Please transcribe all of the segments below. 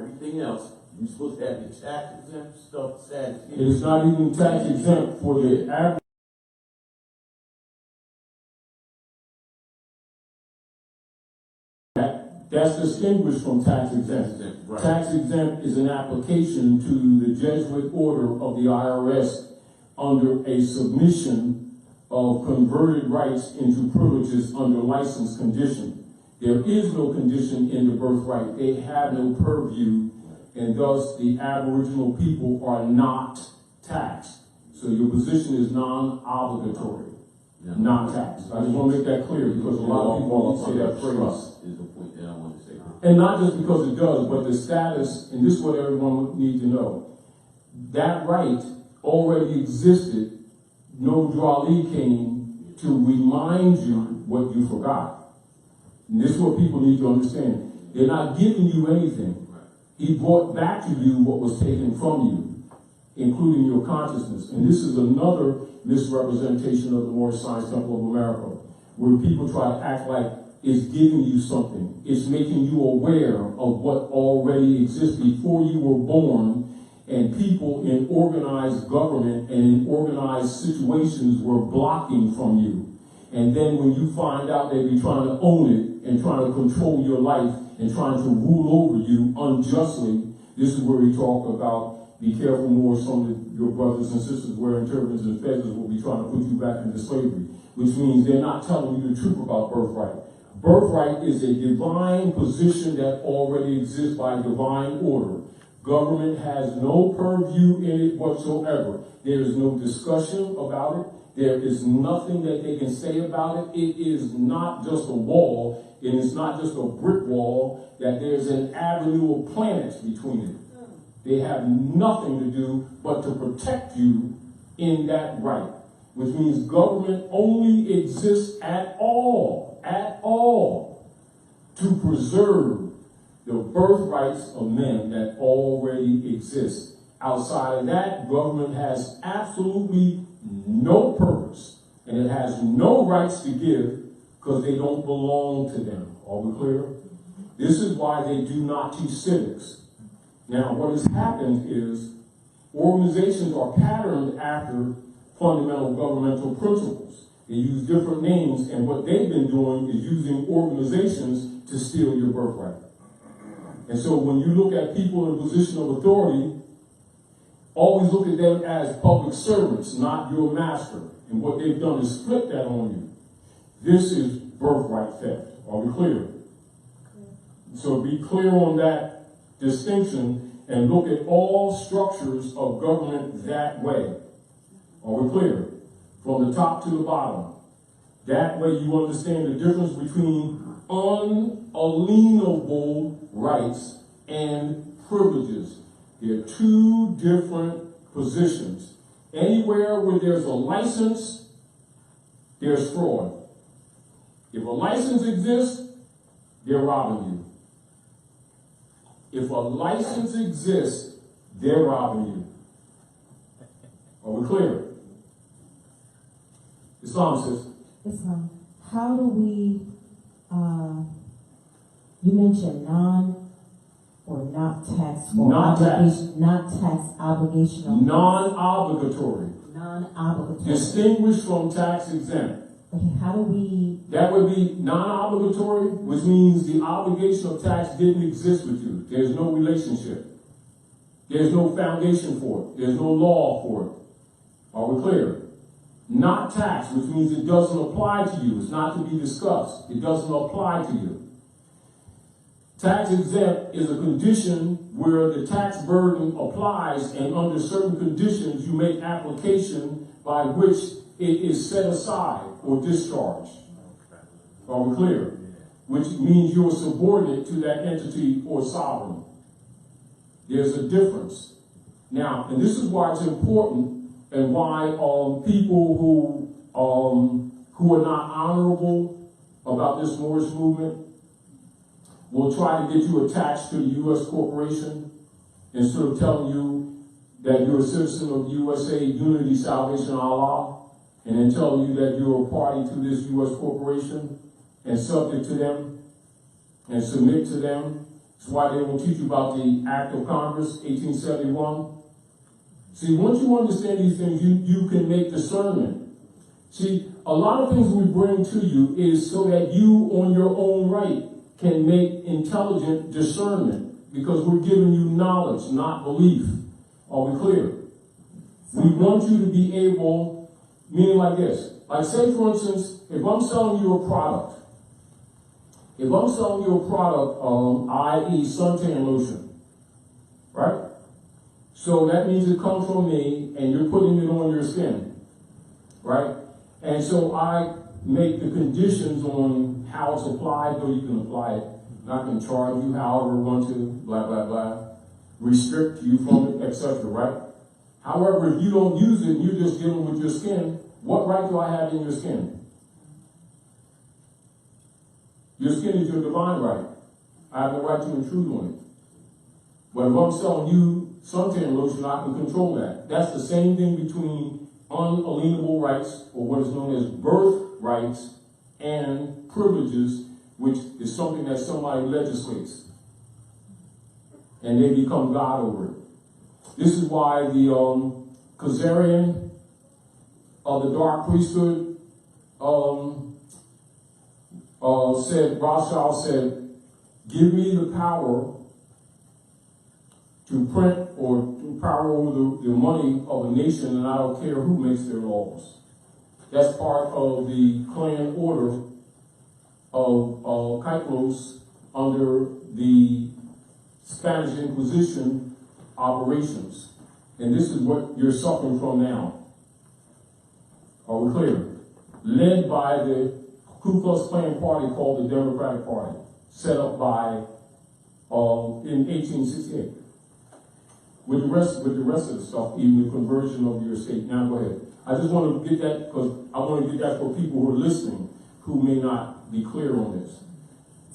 everything else, you're supposed to have your tax exempt stuff set. It's not even tax exempt for the average. That's distinguished from tax exempt. Right. Tax exempt is an application to the Jesuit order of the IRS under a submission of converted rights into privileges under license condition. There is no condition in the birthright. They have no purview, and thus the Aboriginal people are not taxed. So your position is non-obligatory, not taxed. I just want to make that clear because a lot of people say that phrase. Is the point that I want to say. And not just because it does, but the status, and this is what everyone needs to know. That right already existed. No Drawlee came to remind you what you forgot. And this is what people need to understand. They're not giving you anything. He brought back to you what was taken from you, including your consciousness. And this is another misrepresentation of the Moorish Science Temple of America, where people try to act like it's giving you something. It's making you aware of what already exists before you were born, and people in organized government and in organized situations were blocking from you. And then when you find out they be trying to own it and trying to control your life and trying to rule over you unjustly, this is where we talk about be careful more. Some of your brothers and sisters wearing turbans and feathers will be trying to put you back into slavery, which means they're not telling you the truth about birthright. Birthright is a divine position that already exists by divine order. Government has no purview in it whatsoever. There is no discussion about it. There is nothing that they can say about it. It is not just a wall, and it's not just a brick wall, that there's an avenue of planets between it. They have nothing to do but to protect you in that right, which means government only exists at all, to preserve the birthrights of men that already exist. Outside of that, government has absolutely no purpose, and it has no rights to give because they don't belong to them. Are we clear? This is why they do not teach civics. Now, what has happened is organizations are patterned after fundamental governmental principles. They use different names, and what they've been doing is using organizations to steal your birthright. And so when you look at people in a position of authority, always look at them as public servants, not your master. And what they've done is flip that on you. This is birthright theft. Are we clear? So be clear on that distinction and look at all structures of government that way. Are we clear? From the top to the bottom. That way you understand the difference between unalienable rights and privileges. They're two different positions. Anywhere where there's a license, there's fraud. If a license exists, they're robbing you. If a license exists, they're robbing you. Are we clear? Islam says. Islam. How do we, you mentioned not tax obligational. Non-obligatory. Non-obligatory. Distinguished from tax exempt. Okay, how do we? That would be non-obligatory, which means the obligation of tax didn't exist with you. There's no relationship. There's no foundation for it. There's no law for it. Are we clear? Not tax, which means it doesn't apply to you. It's not to be discussed. It doesn't apply to you. Tax exempt is a condition where the tax burden applies, and under certain conditions you make application by which it is set aside or discharged. Are we clear? Which means you're subordinate to that entity or sovereign. There's a difference. Now, and this is why it's important, and why people who are not honorable about this Moorish movement will try to get you attached to the U.S. corporation instead of telling you that you're a citizen of USA Unity Salvation Allah, and then telling you that you're a party to this U.S. corporation and subject to them and submit to them That's why they won't teach you about the Act of Congress, 1871. See, once you understand these things, you can make discernment. See, a lot of things we bring to you is so that you, on your own right, can make intelligent discernment, because we're giving you knowledge, not belief. Are we clear? We want you to be able, meaning like this. Like, say, for instance, if I'm selling you a product, i.e. suntan lotion, right? So that means it comes from me and you're putting it on your skin, right? And so I make the conditions on how it's applied, though you can apply it. I can charge you however I want to, blah, blah, blah, restrict you from it, etc., right? However, if you don't use it and you're just dealing with your skin, what right do I have in your skin? Your skin is your divine right. I have the right to intrude on it. But if I'm selling you suntan lotion, I can control that. That's the same thing between unalienable rights, or what is known as birth rights, and privileges, which is something that somebody legislates. And they become God over it. This is why the Khazarian of the dark priesthood Rothschild said, give me the power to print or to power over the money of a nation, and I don't care who makes their laws. That's part of the clan order of Caicos under the Spanish Inquisition operations. And this is what you're suffering from now. Are we clear? Led by the Ku Klux Klan party called the Democratic Party, set up by in 1868. With the rest of the stuff, even the conversion of your state. Now go ahead. I just want to get that, because I want to get that for people who are listening who may not be clear on this.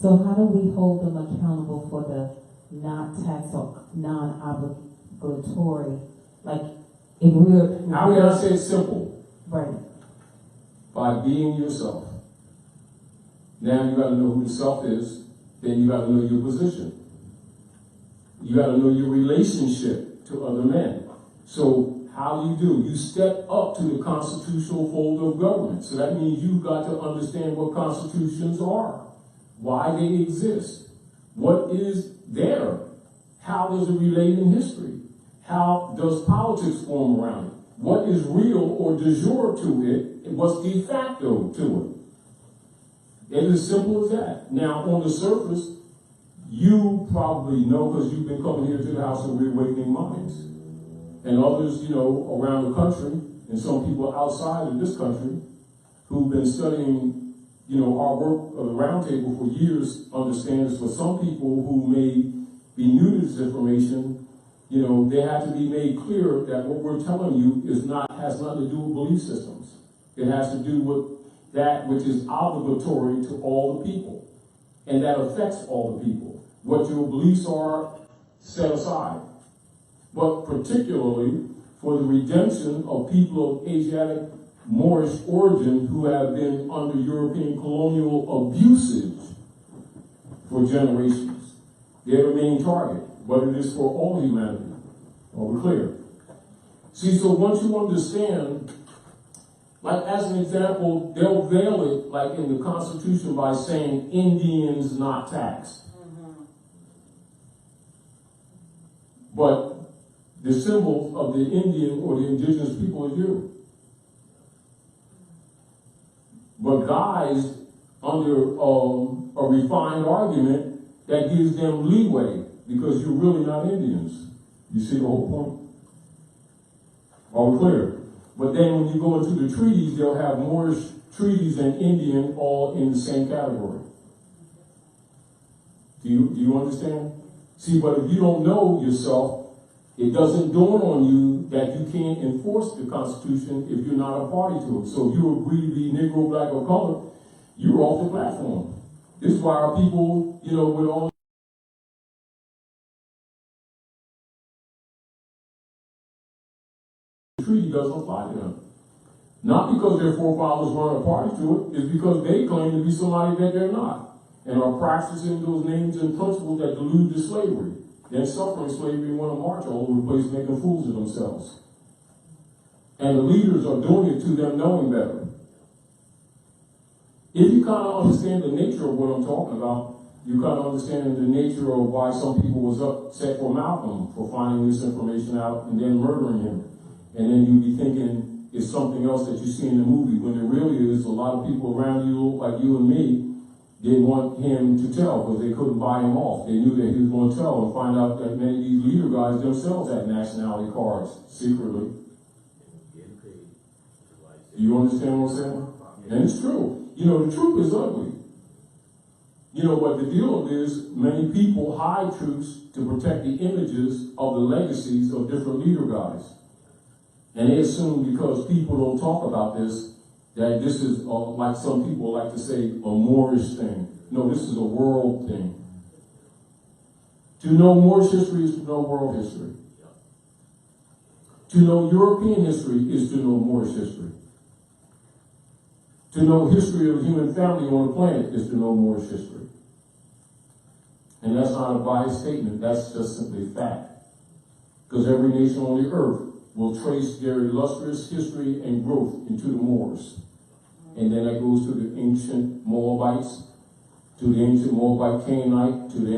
So how do we hold them accountable for the not tax or non-obligatory? Like, if we're... How can I say it simple? Right. By being yourself. Now you got to know who the self is, then you got to know your position. You got to know your relationship to other men. So how do? You step up to the constitutional fold of government. So that means you've got to understand what constitutions are, why they exist, what is there, how does it relate in history, how does politics form around it, what is real or de jure to it, and what's de facto to it. It's as simple as that. Now, on the surface, you probably know, because you've been coming here to the House of Reawakening Minds. And others, around the country, and some people outside of this country, who've been studying, our work of the Roundtable for years, understand this. For some people who may be new to this information, they have to be made clear that what we're telling you has nothing to do with belief systems. It has to do with that which is obligatory to all the people, and that affects all the people. What your beliefs are, set aside. But particularly for the redemption of people of Asiatic Moorish origin who have been under European colonial abusage for generations. They're the main target, but it is for all humanity. Are we clear? See, so once you understand, like as an example, they'll veil it like in the Constitution by saying Indians not taxed. But the symbol of the Indian or the indigenous people is you. But guys, under a refined argument that gives them leeway because you're really not Indians. You see the whole point? Are we clear? But then when you go into the treaties, they'll have Moorish treaties and Indian all in the same category. Do you understand? See, but if you don't know yourself, it doesn't dawn on you that you can't enforce the Constitution if you're not a party to it. So if you agree to be Negro, Black, or colored, you're off the platform. This is why our people, with all the treaty doesn't apply to them. Not because their forefathers weren't a party to it, it's because they claim to be somebody that they're not. and are practicing those names and principles that delude to slavery, then suffering slavery and want to march all over the place making fools of themselves. And the leaders are doing it to them knowing better. If you kind of understand the nature of what I'm talking about, you kind of understand the nature of why some people was upset for Malcolm for finding this information out and then murdering him. And then you'd be thinking it's something else that you see in the movie, when it really is a lot of people around you, like you and me, didn't want him to tell because they couldn't buy him off. They knew that he was going to tell and find out that many of these leader guys themselves had nationality cards secretly. You understand what I'm saying? And it's true. You know, the truth is ugly. You know, but the deal is many people hide truths to protect the images of the legacies of different leader guys. And they assume because people don't talk about this, that this is, like some people like to say, a Moorish thing. No, this is a world thing. To know Moorish history is to know world history. To know European history is to know Moorish history. To know history of the human family on the planet is to know Moorish history. And that's not a biased statement, that's just simply fact. Because every nation on the earth will trace their illustrious history and growth into the Moors. And then that goes to the ancient Moabites, to the ancient Moabite Canaanite, to the